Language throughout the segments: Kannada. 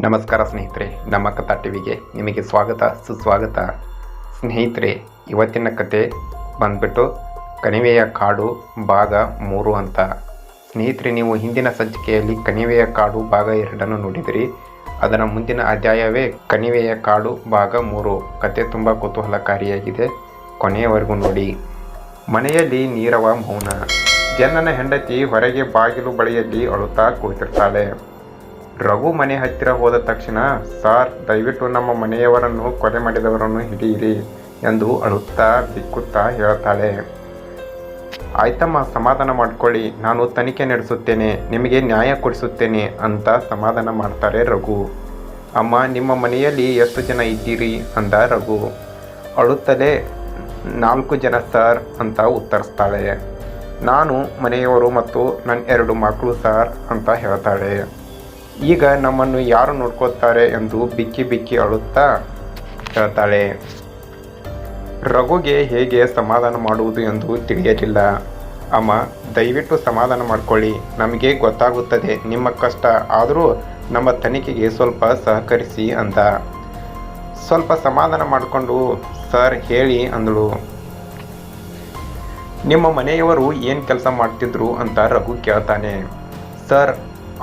ನಮಸ್ಕಾರ ಸ್ನೇಹಿತರೆ, ನಮ್ಮ ಕಥಾ ಟಿವಿಗೆ ನಿಮಗೆ ಸ್ವಾಗತ ಸುಸ್ವಾಗತ. ಸ್ನೇಹಿತರೆ, ಇವತ್ತಿನ ಕತೆ ಬಂದ್ಬಿಟ್ಟು ಕಣಿವೆಯ ಕಾಡು ಭಾಗ 3 ಅಂತ. ಸ್ನೇಹಿತರೆ, ನೀವು ಹಿಂದಿನ ಸಂಚಿಕೆಯಲ್ಲಿ ಕಣಿವೆಯ ಕಾಡು ಭಾಗ 2 ನೋಡಿದಿರಿ. ಅದರ ಮುಂದಿನ ಅಧ್ಯಾಯವೇ ಕಣಿವೆಯ ಕಾಡು ಭಾಗ 3. ಕತೆ ತುಂಬ ಕುತೂಹಲಕಾರಿಯಾಗಿದೆ, ಕೊನೆಯವರೆಗೂ ನೋಡಿ. ಮನೆಯಲ್ಲಿ ನೀರವ ಮೌನ. ಜನನ ಹೆಂಡತಿ ಹೊರಗೆ ಬಾಗಿಲು ಬಳಿಯಲ್ಲಿ ಅಳುತ್ತಾ ಕುಳಿತಿರ್ತಾಳೆ. ರಘು ಮನೆ ಹತ್ತಿರ ಹೋದ ತಕ್ಷಣ, ಸಾರ್, ದಯವಿಟ್ಟು ನಮ್ಮ ಮನೆಯವರನ್ನು ಕೊಲೆ ಮಾಡಿದವರನ್ನು ಹಿಡಿಯಿರಿ ಎಂದು ಅಳುತ್ತಾ ಬಿಕ್ಕುತ್ತಾ ಹೇಳ್ತಾಳೆ. ಆಯ್ತಮ್ಮ, ಸಮಾಧಾನ ಮಾಡ್ಕೊಳ್ಳಿ, ನಾನು ತನಿಖೆ ನಡೆಸುತ್ತೇನೆ, ನಿಮಗೆ ನ್ಯಾಯ ಕೊಡಿಸುತ್ತೇನೆ ಅಂತ ಸಮಾಧಾನ ಮಾಡ್ತಾರೆ ರಘು. ಅಮ್ಮ, ನಿಮ್ಮ ಮನೆಯಲ್ಲಿ ಎಷ್ಟು ಜನ ಇದ್ದೀರಿ ಅಂದ ರಘು. ಅಳುತ್ತಲೇ 4 ಜನ ಸರ್ ಅಂತ ಉತ್ತರಿಸ್ತಾಳೆ. ನಾನು, ಮನೆಯವರು ಮತ್ತು ನನ್ನ 2 ಮಕ್ಕಳು ಸರ್ ಅಂತ ಹೇಳ್ತಾಳೆ. ಈಗ ನಮ್ಮನ್ನು ಯಾರು ನೋಡ್ಕೋತಾರೆ ಎಂದು ಬಿಕ್ಕಿ ಬಿಕ್ಕಿ ಅಳುತ್ತಾ ಹೇಳ್ತಾಳೆ. ರಘುಗೆ ಹೇಗೆ ಸಮಾಧಾನ ಮಾಡುವುದು ಎಂದು ತಿಳಿಯಲಿಲ್ಲ. ಅಮ್ಮ, ದಯವಿಟ್ಟು ಸಮಾಧಾನ ಮಾಡ್ಕೊಳ್ಳಿ, ನಮಗೆ ಗೊತ್ತಾಗುತ್ತದೆ ನಿಮ್ಮ ಕಷ್ಟ, ಆದರೂ ನಮ್ಮ ತನಿಖೆಗೆ ಸ್ವಲ್ಪ ಸಹಕರಿಸಿ ಅಂದ. ಸ್ವಲ್ಪ ಸಮಾಧಾನ ಮಾಡಿಕೊಂಡು ಸರ್ ಹೇಳಿ ಅಂದಳು. ನಿಮ್ಮ ಮನೆಯವರು ಏನು ಕೆಲಸ ಮಾಡ್ತಿದ್ರು ಅಂತ ರಘು ಕೇಳ್ತಾನೆ. ಸರ್,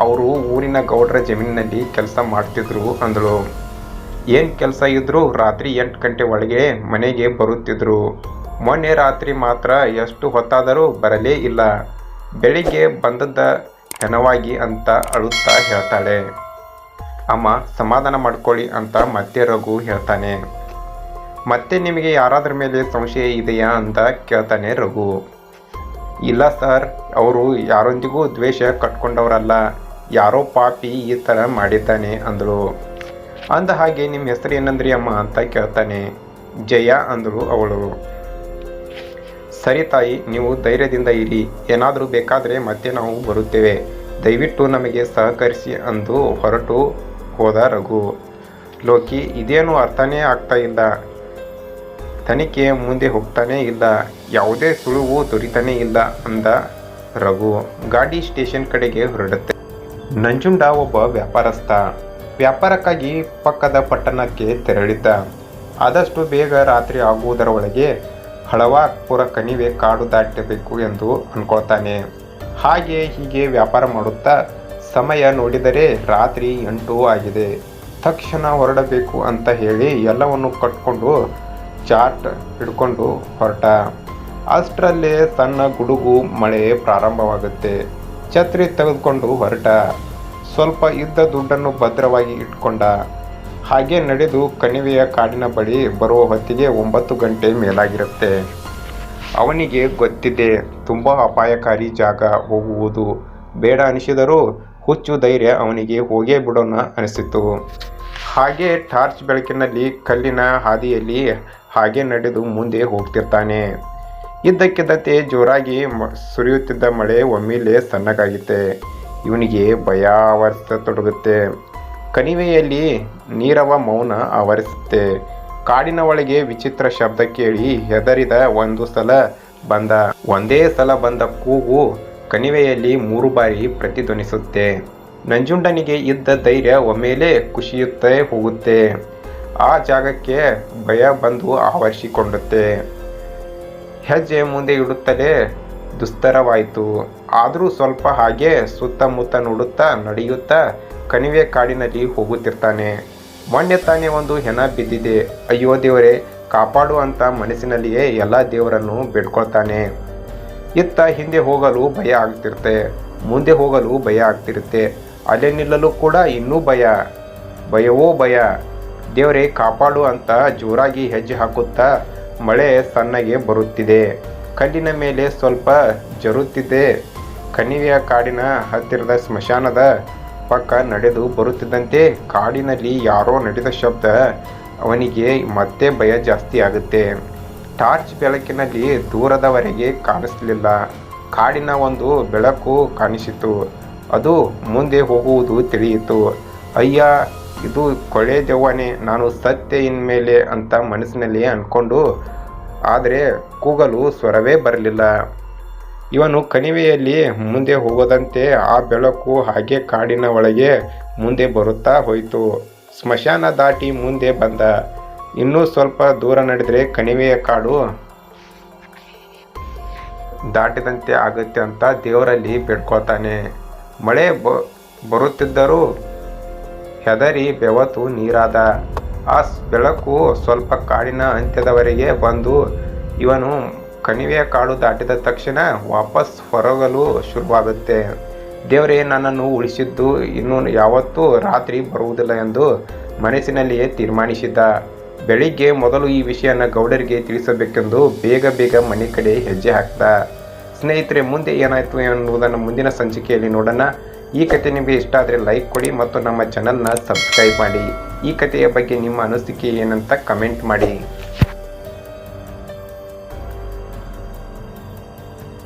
ಅವರು ಊರಿನ ಗೌಡ್ರ ಜಮೀನಿನಲ್ಲಿ ಕೆಲಸ ಮಾಡ್ತಿದ್ರು ಅಂದಳು. ಏನು ಕೆಲಸ ಇದ್ರು ರಾತ್ರಿ 8 ಗಂಟೆ ಒಳಗೆ ಮನೆಗೆ ಬರುತ್ತಿದ್ರು. ಮೊನ್ನೆ ರಾತ್ರಿ ಮಾತ್ರ ಎಷ್ಟು ಹೊತ್ತಾದರೂ ಬರಲೇ ಇಲ್ಲ. ಬೆಳಿಗ್ಗೆ ಬಂದದ್ದ ಹೆಣವಾಗಿ ಅಂತ ಅಳುತ್ತಾ ಹೇಳ್ತಾಳೆ. ಅಮ್ಮ, ಸಮಾಧಾನ ಮಾಡ್ಕೊಳ್ಳಿ ಅಂತ ಮತ್ತೆ ರಘು ಹೇಳ್ತಾನೆ. ಮತ್ತೆ ನಿಮಗೆ ಯಾರಾದ್ರ ಮೇಲೆ ಸಂಶಯ ಇದೆಯಾ ಅಂತ ಕೇಳ್ತಾನೆ ರಘು. ಇಲ್ಲ ಸರ್, ಅವರು ಯಾರೊಂದಿಗೂ ದ್ವೇಷ ಕಟ್ಕೊಂಡವರಲ್ಲ, ಯಾರೋ ಪಾಪಿ ಈ ಥರ ಮಾಡಿದ್ದಾನೆ ಅಂದಳು. ಅಂದ ಹಾಗೆ ನಿಮ್ಮ ಹೆಸರು ಏನಂದ್ರಿ ಅಮ್ಮ ಅಂತ ಕೇಳ್ತಾನೆ. ಜಯ ಅಂದಳು ಅವಳು. ಸರಿ ತಾಯಿ, ನೀವು ಧೈರ್ಯದಿಂದ ಇರಿ, ಏನಾದರೂ ಬೇಕಾದರೆ ಮತ್ತೆ ನಾವು ಬರುತ್ತೇವೆ, ದಯವಿಟ್ಟು ನಮಗೆ ಸಹಕರಿಸಿ ಅಂದು ಹೊರಟು ಹೋದ ರಘು. ಲೋಕಿ, ಇದೇನು ಅರ್ಥನೇ ಆಗ್ತಾ ಇಲ್ಲ, ತನಿಖೆ ಮುಂದೆ ಹೋಗ್ತಾನೇ ಇಲ್ಲ, ಯಾವುದೇ ಸುಳುವು ದೊರೀತಾನೇ ಇಲ್ಲ ಅಂದ ರಘು. ಗಾಡಿ ಸ್ಟೇಷನ್ ಕಡೆಗೆ ಹೊರಡುತ್ತೆ. ನಂಜುಂಡ ಒಬ್ಬ ವ್ಯಾಪಾರಸ್ಥ. ವ್ಯಾಪಾರಕ್ಕಾಗಿ ಪಕ್ಕದ ಪಟ್ಟಣಕ್ಕೆ ತೆರಳಿದ್ದ. ಆದಷ್ಟು ಬೇಗ ರಾತ್ರಿ ಆಗುವುದರ ಒಳಗೆ ಹಳವಾಪುರ ಕಣಿವೆ ಕಾಡು ದಾಟಬೇಕು ಎಂದು ಅನ್ಕೊಳ್ತಾನೆ. ಹಾಗೆ ಹೀಗೆ ವ್ಯಾಪಾರ ಮಾಡುತ್ತಾ ಸಮಯ ನೋಡಿದರೆ ರಾತ್ರಿ 8 ಆಗಿದೆ. ತಕ್ಷಣ ಹೊರಡಬೇಕು ಅಂತ ಹೇಳಿ ಎಲ್ಲವನ್ನು ಕಟ್ಕೊಂಡು ಚಾಟ್ ಹಿಡ್ಕೊಂಡು ಹೊರಟ. ಅಷ್ಟರಲ್ಲೇ ಸಣ್ಣ ಗುಡುಗು ಮಳೆ ಪ್ರಾರಂಭವಾಗುತ್ತೆ. ಛತ್ರಿ ತೆಗೆದುಕೊಂಡು ಹೊರಟ. ಸ್ವಲ್ಪ ಇದ್ದ ದುಡ್ಡನ್ನು ಭದ್ರವಾಗಿ ಇಟ್ಕೊಂಡ. ಹಾಗೆ ನಡೆದು ಕಣಿವೆಯ ಕಾಡಿನ ಬಳಿ ಬರುವ ಹೊತ್ತಿಗೆ 9 ಗಂಟೆ ಮೇಲಾಗಿರುತ್ತೆ. ಅವನಿಗೆ ಗೊತ್ತಿದೆ, ತುಂಬ ಅಪಾಯಕಾರಿ ಜಾಗ, ಹೋಗುವುದು ಬೇಡ ಅನಿಸಿದರೂ ಹುಚ್ಚು ಧೈರ್ಯ ಅವನಿಗೆ ಹೋಗೇ ಬಿಡೋಣ ಅನಿಸಿತು. ಹಾಗೆ ಟಾರ್ಚ್ ಬೆಳಕಿನಲ್ಲಿ ಕಲ್ಲಿನ ಹಾದಿಯಲ್ಲಿ ಹಾಗೆ ನಡೆದು ಮುಂದೆ ಹೋಗ್ತಿರ್ತಾನೆ. ಇದ್ದಕ್ಕಿದ್ದಂತೆ ಜೋರಾಗಿ ಸುರಿಯುತ್ತಿದ್ದ ಮಳೆ ಒಮ್ಮೆಲೆ ಸಣ್ಣಗಾಗಿದೆ. ಇವನಿಗೆ ಭಯ ಆವರಿಸತೊಡಗುತ್ತೆ. ಕಣಿವೆಯಲ್ಲಿ ನೀರವ ಮೌನ ಆವರಿಸುತ್ತೆ. ಕಾಡಿನ ಒಳಗೆ ವಿಚಿತ್ರ ಶಬ್ದ ಕೇಳಿ ಹೆದರಿದ ಒಂದೇ ಸಲ ಬಂದ ಕೂಗು ಕಣಿವೆಯಲ್ಲಿ 3 ಬಾರಿ ಪ್ರತಿಧ್ವನಿಸುತ್ತೆ. ನಂಜುಂಡನಿಗೆ ಇದ್ದ ಧೈರ್ಯ ಒಮ್ಮೆಲೆ ಕುಸಿಯುತ್ತೇ ಹೋಗುತ್ತೆ. ಆ ಜಾಗಕ್ಕೆ ಭಯ ಬಂದು ಆವರಿಸಿಕೊಳ್ಳುತ್ತೆ. ಹೆಜ್ಜೆ ಮುಂದೆ ಇಡುತ್ತಲೇ ದುಸ್ತರವಾಯಿತು. ಆದರೂ ಸ್ವಲ್ಪ ಹಾಗೆ ಸುತ್ತಮುತ್ತ ನೋಡುತ್ತಾ ನಡೆಯುತ್ತಾ ಕಣಿವೆ ಕಾಡಿನಲ್ಲಿ ಹೋಗುತ್ತಿರ್ತಾನೆ. ಮೊನ್ನೆ ತಾನೇ ಒಂದು ಹೆಣ ಬಿದ್ದಿದೆ, ಅಯ್ಯೋ ದೇವರೇ ಕಾಪಾಡು ಅಂತ ಮನಸ್ಸಿನಲ್ಲಿಯೇ ಎಲ್ಲ ದೇವರನ್ನು ಬೇಡ್ಕೊಳ್ತಾನೆ. ಇತ್ತ ಹಿಂದೆ ಹೋಗಲು ಭಯ ಆಗ್ತಿರುತ್ತೆ, ಮುಂದೆ ಹೋಗಲು ಭಯ ಆಗ್ತಿರುತ್ತೆ, ಅಲ್ಲೇ ನಿಲ್ಲಲು ಕೂಡ ಇನ್ನೂ ಭಯವೋ ಭಯ. ದೇವರೇ ಕಾಪಾಡು ಅಂತ ಜೋರಾಗಿ ಹೆಜ್ಜೆ ಹಾಕುತ್ತಾ ಮಳೆ ಸಣ್ಣಗೆ ಬರುತ್ತಿದೆ. ಕಲ್ಲಿನ ಮೇಲೆ ಸ್ವಲ್ಪ ಜರುತ್ತಿದೆ. ಕಣಿವೆಯ ಕಾಡಿನ ಹತ್ತಿರದ ಸ್ಮಶಾನದ ಪಕ್ಕ ನಡೆದು ಬರುತ್ತಿದ್ದಂತೆ ಕಾಡಿನಲ್ಲಿ ಯಾರೋ ನಡೆದ ಶಬ್ದ ಅವನಿಗೆ ಮತ್ತೆ ಭಯ ಜಾಸ್ತಿ ಆಗುತ್ತೆ. ಟಾರ್ಚ್ ಬೆಳಕಿನಲ್ಲಿ ದೂರದವರೆಗೆ ಕಾಣಿಸಲಿಲ್ಲ. ಕಾಡಿನ ಒಂದು ಬೆಳಕು ಕಾಣಿಸಿತು. ಅದು ಮುಂದೆ ಹೋಗುವುದು ತಿಳಿಯಿತು. ಅಯ್ಯ, ಇದು ಕೊಳೆ ದೆವ್ವನೇ, ನಾನು ಸತ್ಯ ಇನ್ಮೇಲೆ ಅಂತ ಮನಸ್ಸಿನಲ್ಲಿ ಅಂದ್ಕೊಂಡು, ಆದರೆ ಕೂಗಲು ಸ್ವರವೇ ಬರಲಿಲ್ಲ. ಇವನು ಕಣಿವೆಯಲ್ಲಿ ಮುಂದೆ ಹೋಗದಂತೆ ಆ ಬೆಳಕು ಹಾಗೆ ಕಾಡಿನ ಒಳಗೆ ಮುಂದೆ ಬರುತ್ತಾ ಹೋಯಿತು. ಸ್ಮಶಾನ ದಾಟಿ ಮುಂದೆ ಬಂದ. ಇನ್ನೂ ಸ್ವಲ್ಪ ದೂರ ನಡೆದರೆ ಕಣಿವೆಯ ಕಾಡು ದಾಟಿದಂತೆ ಆಗುತ್ತೆ ಅಂತ ದೇವರಲ್ಲಿ ಬೇಡ್ಕೊಳ್ತಾನೆ. ಮಳೆ ಬರುತ್ತಿದ್ದರೂ ಹೆದರಿ ಬೆವತು ನೀರಾದ. ಆ ಬೆಳಕು ಸ್ವಲ್ಪ ಕಾಡಿನ ಅಂತ್ಯದವರೆಗೆ ಬಂದು ಇವನು ಕಣಿವೆಯ ಕಾಡು ದಾಟಿದ ತಕ್ಷಣ ವಾಪಸ್ ಹೊರಗಲು ಶುರುವಾಗುತ್ತೆ. ದೇವರೇ ನನ್ನನ್ನು ಉಳಿಸಿದ್ದು ಇನ್ನು ಯಾವತ್ತೂ ರಾತ್ರಿ ಬರುವುದಿಲ್ಲ ಎಂದು ಮನಸ್ಸಿನಲ್ಲಿಯೇ ತೀರ್ಮಾನಿಸಿದ್ದ. ಬೆಳಿಗ್ಗೆ ಮೊದಲು ಈ ವಿಷಯನ ಗೌಡರಿಗೆ ತಿಳಿಸಬೇಕೆಂದು ಬೇಗ ಮನೆ ಕಡೆ ಹೆಜ್ಜೆ ಹಾಕ್ದ. ಸ್ನೇಹಿತರೆ, ಮುಂದೆ ಏನಾಯಿತು ಎನ್ನುವುದನ್ನು ಮುಂದಿನ ಸಂಚಿಕೆಯಲ್ಲಿ ನೋಡೋಣ. ಈ ಕತೆ ನಿಮಗೆ ಇಷ್ಟ ಆದರೆ ಲೈಕ್ ಕೊಡಿ ಮತ್ತು ನಮ್ಮ ಚಾನಲ್ನ ಸಬ್ಸ್ಕ್ರೈಬ್ ಮಾಡಿ. ಈ ಕಥೆಯ ಬಗ್ಗೆ ನಿಮ್ಮ ಅನಿಸಿಕೆ ಏನಂತ ಕಮೆಂಟ್ ಮಾಡಿ.